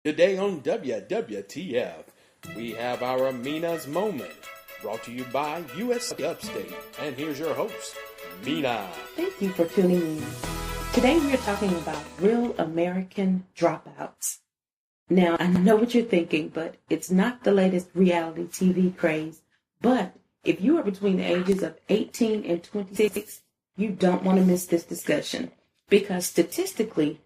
Today on WWTF, we have our Mina's Moment, brought to you by US Upstate. And here's your host, Mina. Thank you for tuning in. Today we are talking about real American dropouts. Now, I know what you're thinking, but it's not the latest reality TV craze. But if you are between the ages of 18 and 26, you don't want to miss this discussion. Because statistically,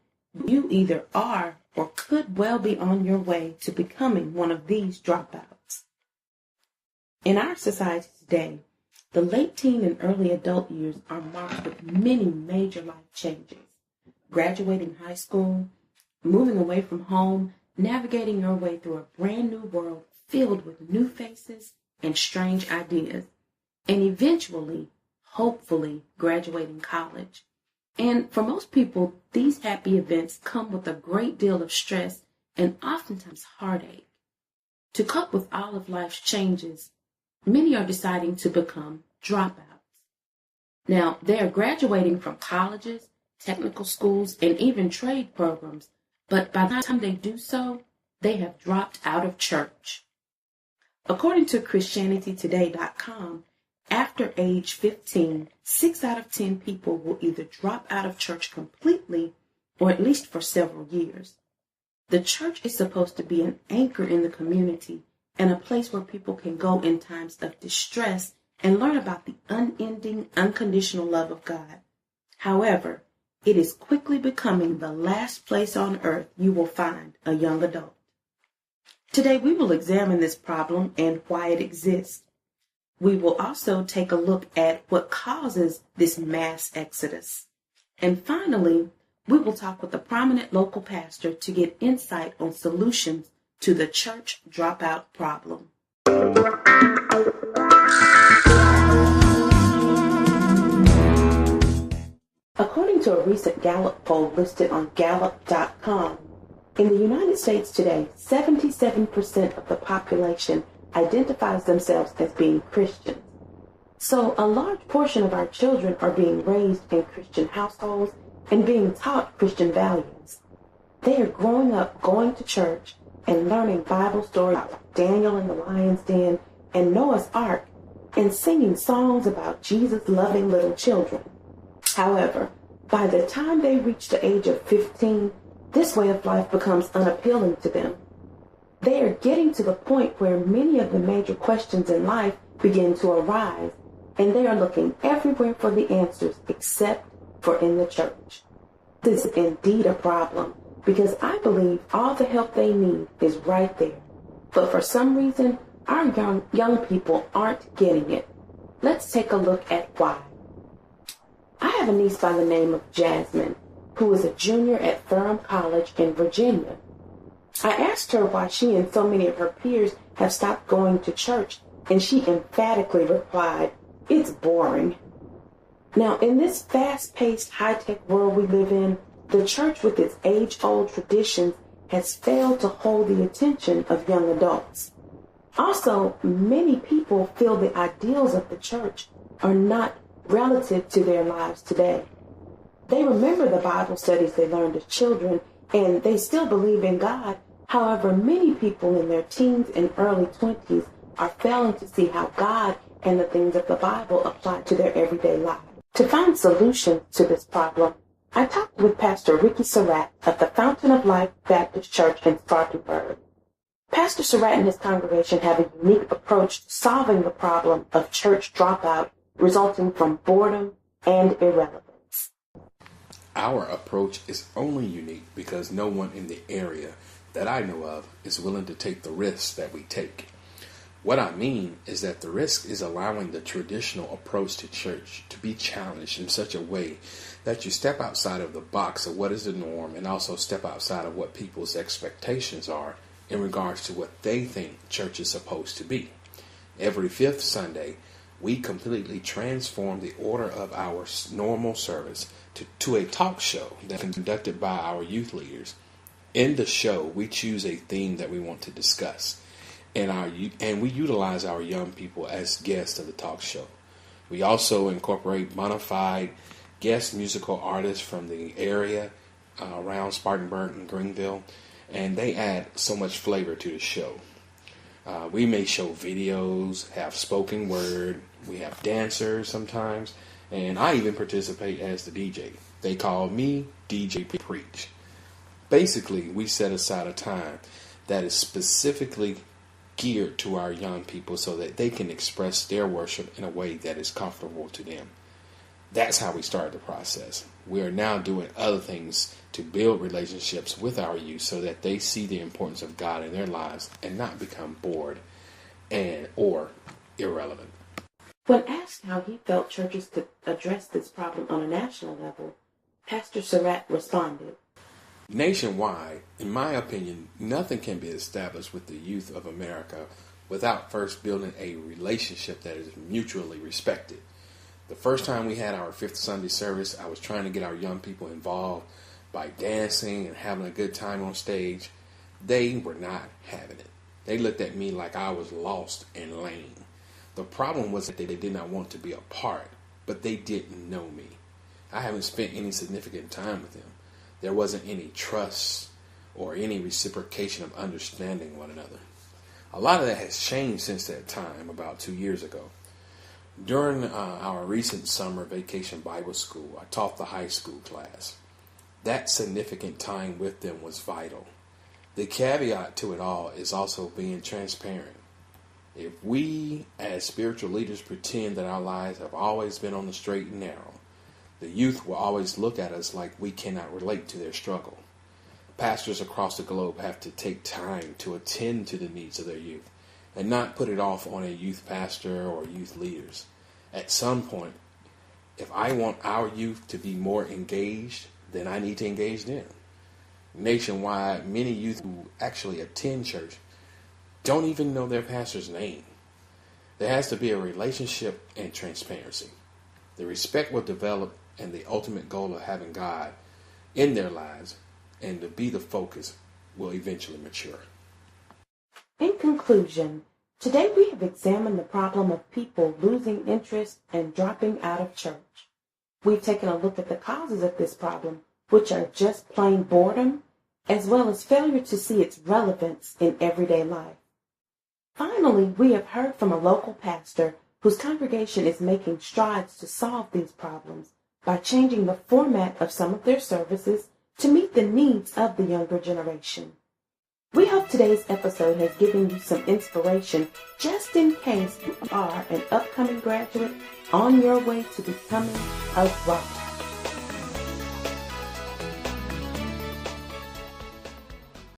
you either are or could well be on your way to becoming one of these dropouts. In our society today, the late teen and early adult years are marked with many major life changes. Graduating high school, moving away from home, navigating your way through a brand new world filled with new faces and strange ideas, and eventually, hopefully, graduating college. And for most people, these happy events come with a great deal of stress and oftentimes heartache. To cope with all of life's changes, many are deciding to become dropouts. Now, they are graduating from colleges, technical schools, and even trade programs, but by the time they do so, they have dropped out of church. According to ChristianityToday.com, after age 15, 6 out of 10 people will either drop out of church completely or at least for several years. The church is supposed to be an anchor in the community and a place where people can go in times of distress and learn about the unending, unconditional love of God. However, it is quickly becoming the last place on earth you will find a young adult. Today, we will examine this problem and why it exists. We will also take a look at what causes this mass exodus. And finally, we will talk with a prominent local pastor to get insight on solutions to the church dropout problem. According to a recent Gallup poll listed on Gallup.com, in the United States today, 77% of the population identifies themselves as being Christians. So a large portion of our children are being raised in Christian households and being taught Christian values. They are growing up going to church and learning Bible stories about Daniel in the lion's den and Noah's Ark and singing songs about Jesus loving little children. However, by the time they reach the age of 15, this way of life becomes unappealing to them. They are getting to the point where many of the major questions in life begin to arise, and they are looking everywhere for the answers except for in the church. This is indeed a problem, because I believe all the help they need is right there. But for some reason, our young people aren't getting it. Let's take a look at why. I have a niece by the name of Jasmine, who is a junior at Durham College in Virginia. I asked her why she and so many of her peers have stopped going to church, and she emphatically replied, "It's boring." Now, in this fast-paced, high-tech world we live in, the church with its age-old traditions has failed to hold the attention of young adults. Also, many people feel the ideals of the church are not relative to their lives today. They remember the Bible studies they learned as children, and they still believe in God. However, many people in their teens and early 20s are failing to see how God and the things of the Bible apply to their everyday lives. To find solutions to this problem, I talked with Pastor Ricky Surratt of the Fountain of Life Baptist Church in Spartanburg. Pastor Surratt and his congregation have a unique approach to solving the problem of church dropout resulting from boredom and irrelevance. Our approach is only unique because no one in the area that I know of is willing to take the risks that we take. What I mean is that the risk is allowing the traditional approach to church to be challenged in such a way that you step outside of the box of what is the norm and also step outside of what people's expectations are in regards to what they think church is supposed to be. Every fifth Sunday, we completely transform the order of our normal service to a talk show that is conducted by our youth leaders. In the show, we choose a theme that we want to discuss, and we utilize our young people as guests of the talk show. We also incorporate bona fide guest musical artists from the area around Spartanburg and Greenville, and they add so much flavor to the show. We may show videos, have spoken word, we have dancers sometimes, and I even participate as the DJ. They call me DJ Preach. Basically, we set aside a time that is specifically geared to our young people so that they can express their worship in a way that is comfortable to them. That's how we started the process. We are now doing other things to build relationships with our youth so that they see the importance of God in their lives and not become bored or irrelevant. When asked how he felt churches could address this problem on a national level, Pastor Surratt responded, Nationwide, in my opinion, nothing can be established with the youth of America without first building a relationship that is mutually respected. The first time we had our fifth Sunday service, I was trying to get our young people involved by dancing and having a good time on stage. They were not having it. They looked at me like I was lost and lame. The problem was that they did not want to be a part, but they didn't know me. I haven't spent any significant time with them. There wasn't any trust or any reciprocation of understanding one another. A lot of that has changed since that time, about 2 years ago. During our recent summer vacation Bible school, I taught the high school class. That significant time with them was vital. The caveat to it all is also being transparent. If we, as spiritual leaders, pretend that our lives have always been on the straight and narrow, the youth will always look at us like we cannot relate to their struggle. Pastors across the globe have to take time to attend to the needs of their youth and not put it off on a youth pastor or youth leaders. At some point, if I want our youth to be more engaged, then I need to engage them. Nationwide, many youth who actually attend church don't even know their pastor's name. There has to be a relationship and transparency. The respect will develop, and the ultimate goal of having God in their lives and to be the focus will eventually mature. In conclusion, today we have examined the problem of people losing interest and dropping out of church. We've taken a look at the causes of this problem, which are just plain boredom, as well as failure to see its relevance in everyday life. Finally, we have heard from a local pastor whose congregation is making strides to solve these problems by changing the format of some of their services to meet the needs of the younger generation. We hope today's episode has given you some inspiration just in case you are an upcoming graduate on your way to becoming a dropout.